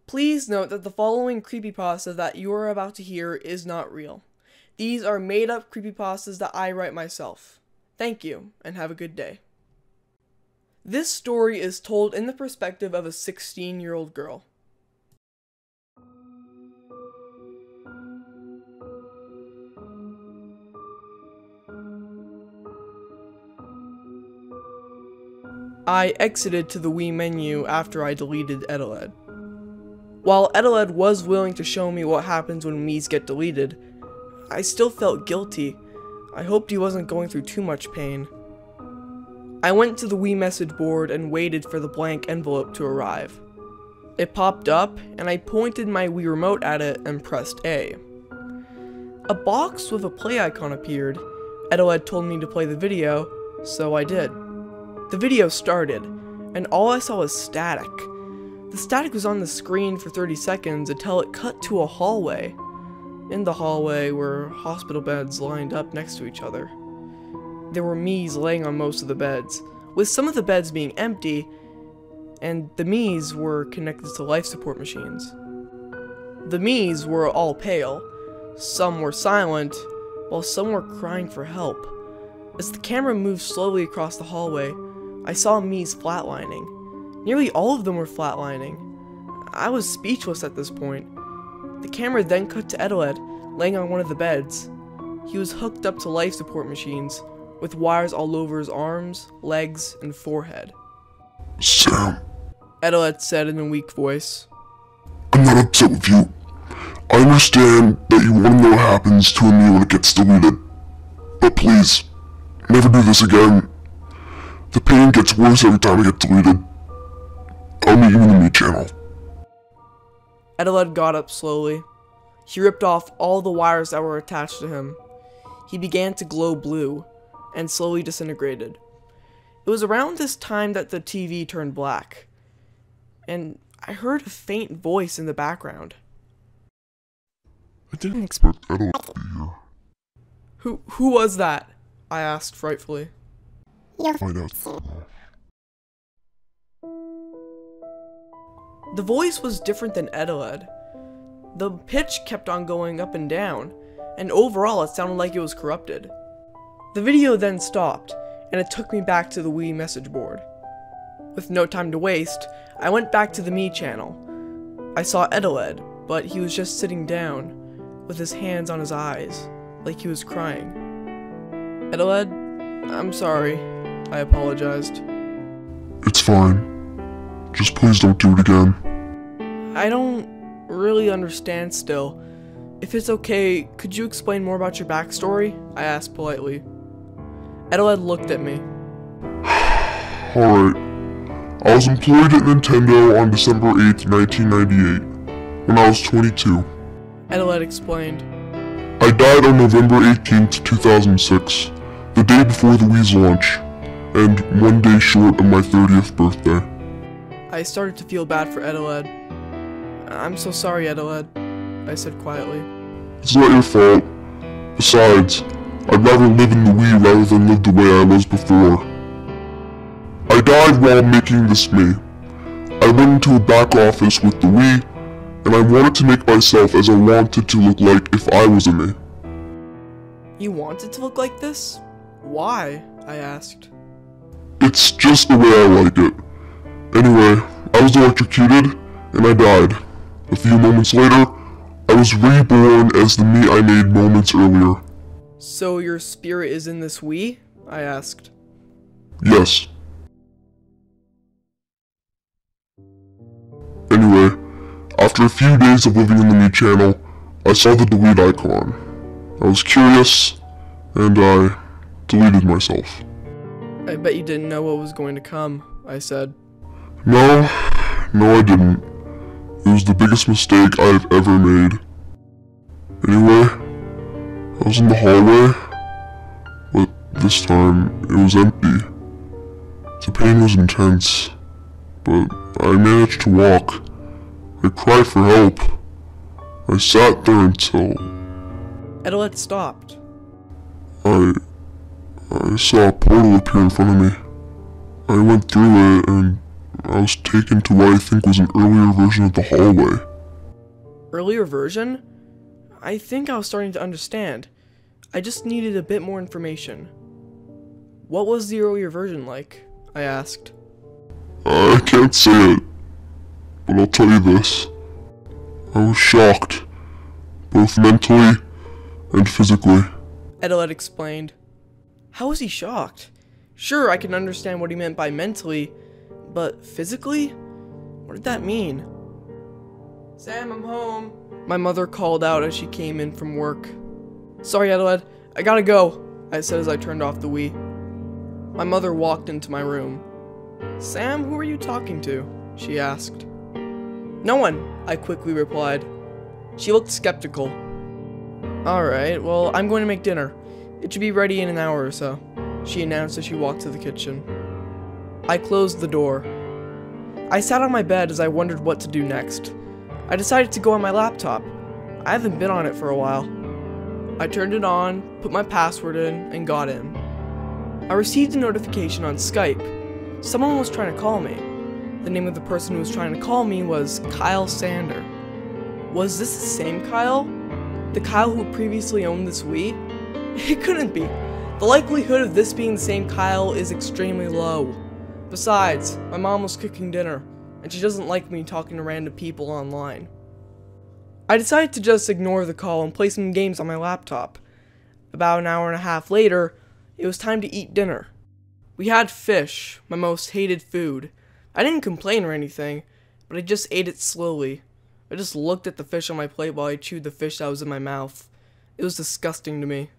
Please note that the following creepypasta that you are about to hear is not real. These are made-up creepypastas that I write myself. Thank you, and have a good day. This story is told in the perspective of a 16-year-old girl. I exited to the Wii menu after I deleted Edeled. While Edeled was willing to show me what happens when Miis get deleted, I still felt guilty. I hoped he wasn't going through too much pain. I went to the Wii message board and waited for the blank envelope to arrive. It popped up, and I pointed my Wii remote at it and pressed A. A box with a play icon appeared. Edeled told me to play the video, so I did. The video started, and all I saw was static. The static was on the screen for 30 seconds until it cut to a hallway. In the hallway were hospital beds lined up next to each other. There were Miis laying on most of the beds, with some of the beds being empty, and the Miis were connected to life support machines. The Miis were all pale. Some were silent, while some were crying for help. As the camera moved slowly across the hallway, I saw Miis flatlining. Nearly all of them were flatlining. I was speechless at this point. The camera then cut to Edeled, laying on one of the beds. He was hooked up to life support machines, with wires all over his arms, legs, and forehead. Sam, Edeled said in a weak voice. I'm not upset with you. I understand that you want to know what happens to a Mii when it gets deleted. But please, never do this again. The pain gets worse every time it gets deleted. I'll meet you in the Mii channel. Edeled got up slowly. He ripped off all the wires that were attached to him. He began to glow blue, and slowly disintegrated. It was around this time that the TV turned black, and I heard a faint voice in the background. I didn't expect Edeled to be here. Who was that? I asked frightfully. You'll find out soon. The voice was different than Edeled. The pitch kept on going up and down, and overall it sounded like it was corrupted. The video then stopped, and it took me back to the Wii message board. With no time to waste, I went back to the Mii channel. I saw Edeled, but he was just sitting down, with his hands on his eyes, like he was crying. Edeled, I'm sorry, I apologized. It's fine. Just please don't do it again. I don't really understand still. If it's okay, could you explain more about your backstory? I asked politely. Edeled looked at me. Alright. I was employed at Nintendo on December 8th, 1998, when I was 22. Edeled explained. I died on November 18th, 2006, the day before the Wii's launch, and one day short of my 30th birthday. I started to feel bad for Edeled. I'm so sorry, Edeled, I said quietly. It's not your fault. Besides, I'd rather live in the Wii rather than live the way I was before. I died while making this Mii. I went into a back office with the Wii, and I wanted to make myself as I wanted to look like if I was a Mii. You wanted to look like this? Why? I asked. It's just the way I like it. Anyway, I was electrocuted, and I died. A few moments later, I was reborn as the Mii I made moments earlier. So your spirit is in this Wii? I asked. Yes. Anyway, after a few days of living in the Mii channel, I saw the delete icon. I was curious, and I deleted myself. I bet you didn't know what was going to come, I said. No, I didn't. It was the biggest mistake I've ever made. Anyway, I was in the hallway, but this time it was empty. The pain was intense, but I managed to walk. I cried for help. I sat there until... Edeled stopped. I saw a portal appear in front of me. I went through it and I was taken to what I think was an earlier version of the hallway. Earlier version? I think I was starting to understand. I just needed a bit more information. What was the earlier version like? I asked. I can't say it, but I'll tell you this. I was shocked, both mentally and physically. Edeled explained. How was he shocked? Sure, I can understand what he meant by mentally, but physically? What did that mean? Sam, I'm home. My mother called out as she came in from work. Sorry, Edeled, I gotta go, I said as I turned off the Wii. My mother walked into my room. Sam, who are you talking to? She asked. No one, I quickly replied. She looked skeptical. Alright, well, I'm going to make dinner. It should be ready in an hour or so, she announced as she walked to the kitchen. I closed the door. I sat on my bed as I wondered what to do next. I decided to go on my laptop. I haven't been on it for a while. I turned it on, put my password in, and got in. I received a notification on Skype. Someone was trying to call me. The name of the person who was trying to call me was Kyle Sander. Was this the same Kyle? The Kyle who previously owned this Wii? It couldn't be. The likelihood of this being the same Kyle is extremely low. Besides, my mom was cooking dinner, and she doesn't like me talking to random people online. I decided to just ignore the call and play some games on my laptop. About an hour and a half later, it was time to eat dinner. We had fish, my most hated food. I didn't complain or anything, but I just ate it slowly. I just looked at the fish on my plate while I chewed the fish that was in my mouth. It was disgusting to me.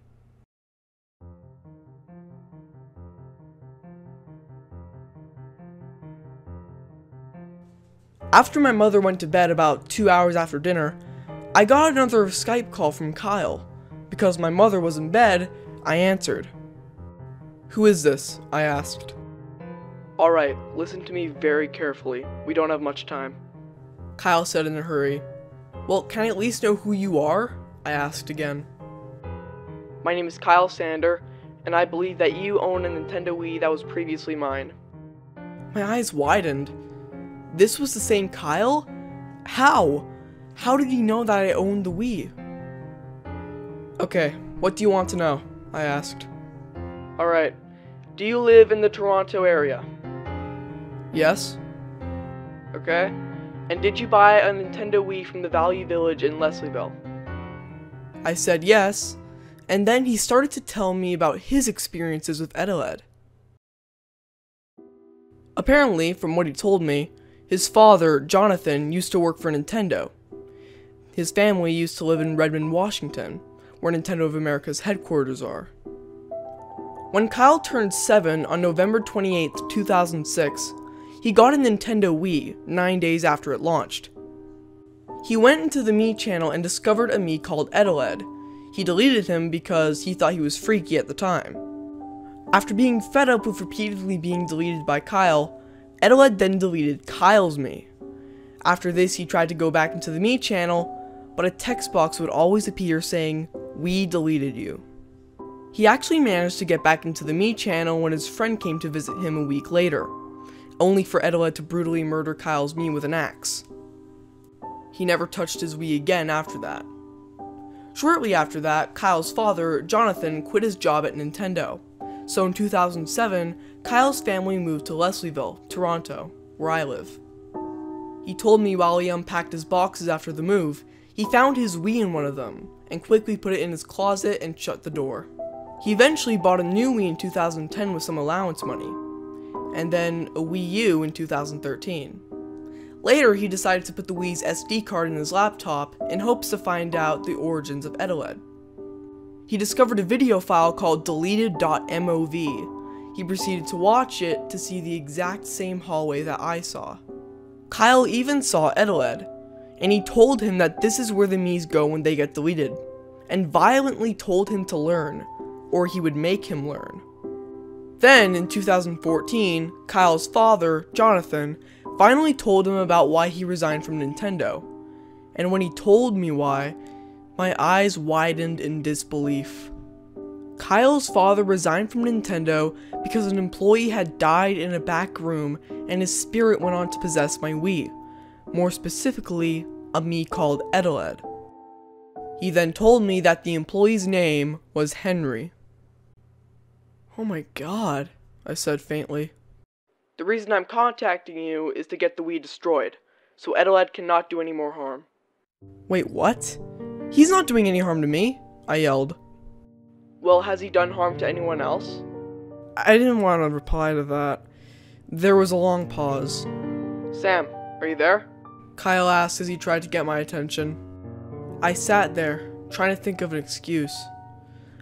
After my mother went to bed about 2 hours after dinner, I got another Skype call from Kyle. Because my mother was in bed, I answered. Who is this? I asked. Alright, listen to me very carefully. We don't have much time. Kyle said in a hurry. Well, can I at least know who you are? I asked again. My name is Kyle Sander, and I believe that you own a Nintendo Wii that was previously mine. My eyes widened. This was the same Kyle? How? How did he know that I owned the Wii? Okay, what do you want to know? I asked. Alright, do you live in the Toronto area? Yes. Okay, and did you buy a Nintendo Wii from the Value Village in Leslieville? I said yes, and then he started to tell me about his experiences with Edeled. Apparently, from what he told me, his father, Jonathan, used to work for Nintendo. His family used to live in Redmond, Washington, where Nintendo of America's headquarters are. When Kyle turned 7 on November 28, 2006, he got a Nintendo Wii 9 days after it launched. He went into the Me channel and discovered a Me called Edeled. He deleted him because he thought he was freaky at the time. After being fed up with repeatedly being deleted by Kyle, Edeled then deleted Kyle's Me. After this, he tried to go back into the Me channel, but a text box would always appear saying, "We deleted you." He actually managed to get back into the Me channel when his friend came to visit him a week later, only for Edeled to brutally murder Kyle's Me with an axe. He never touched his Wii again after that. Shortly after that, Kyle's father, Jonathan, quit his job at Nintendo. So in 2007, Kyle's family moved to Leslieville, Toronto, where I live. He told me while he unpacked his boxes after the move, he found his Wii in one of them, and quickly put it in his closet and shut the door. He eventually bought a new Wii in 2010 with some allowance money, and then a Wii U in 2013. Later, he decided to put the Wii's SD card in his laptop in hopes to find out the origins of Edeled. He discovered a video file called deleted.mov. He proceeded to watch it to see the exact same hallway that I saw. Kyle even saw Edeled, and he told him that this is where the Miis go when they get deleted, and violently told him to learn, or he would make him learn. Then, in 2014, Kyle's father, Jonathan, finally told him about why he resigned from Nintendo, and when he told me why, my eyes widened in disbelief. Kyle's father resigned from Nintendo because an employee had died in a back room and his spirit went on to possess my Wii. More specifically, a Mii called Edeled. He then told me that the employee's name was Henry. "Oh my god," I said faintly. "The reason I'm contacting you is to get the Wii destroyed, so Edeled cannot do any more harm." "Wait, what? He's not doing any harm to me," I yelled. "Well, has he done harm to anyone else?" I didn't want to reply to that. There was a long pause. "Sam, are you there?" Kyle asked as he tried to get my attention. I sat there, trying to think of an excuse.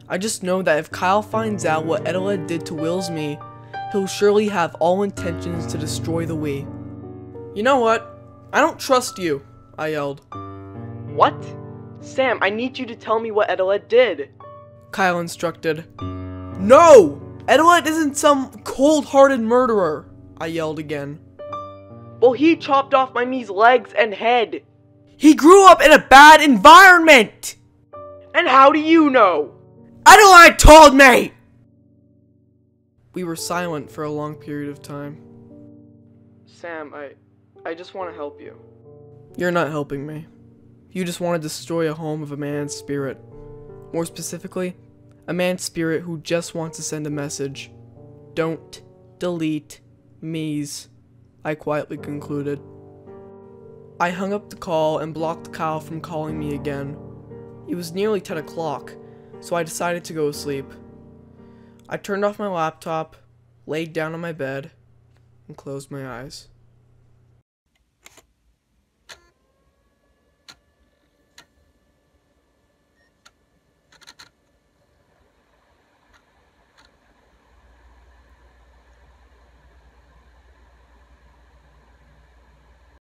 I just know that if Kyle finds out what Edeled did to Will's Mii, he'll surely have all intentions to destroy the Wii. "You know what? I don't trust you," I yelled. "What? Sam, I need you to tell me what Edeled did," Kyle instructed. "No! Edeled isn't some cold-hearted murderer," I yelled again. "Well, he chopped off my Mii's legs and head. He grew up in a bad environment! And how do you know?" "Edeled told me!" We were silent for a long period of time. "Sam, I just want to help you." "You're not helping me. You just want to destroy a home of a man's spirit. More specifically, a man's spirit who just wants to send a message. Don't delete Mii's," I quietly concluded. I hung up the call and blocked Kyle from calling me again. It was nearly 10 o'clock, so I decided to go to sleep. I turned off my laptop, laid down on my bed, and closed my eyes.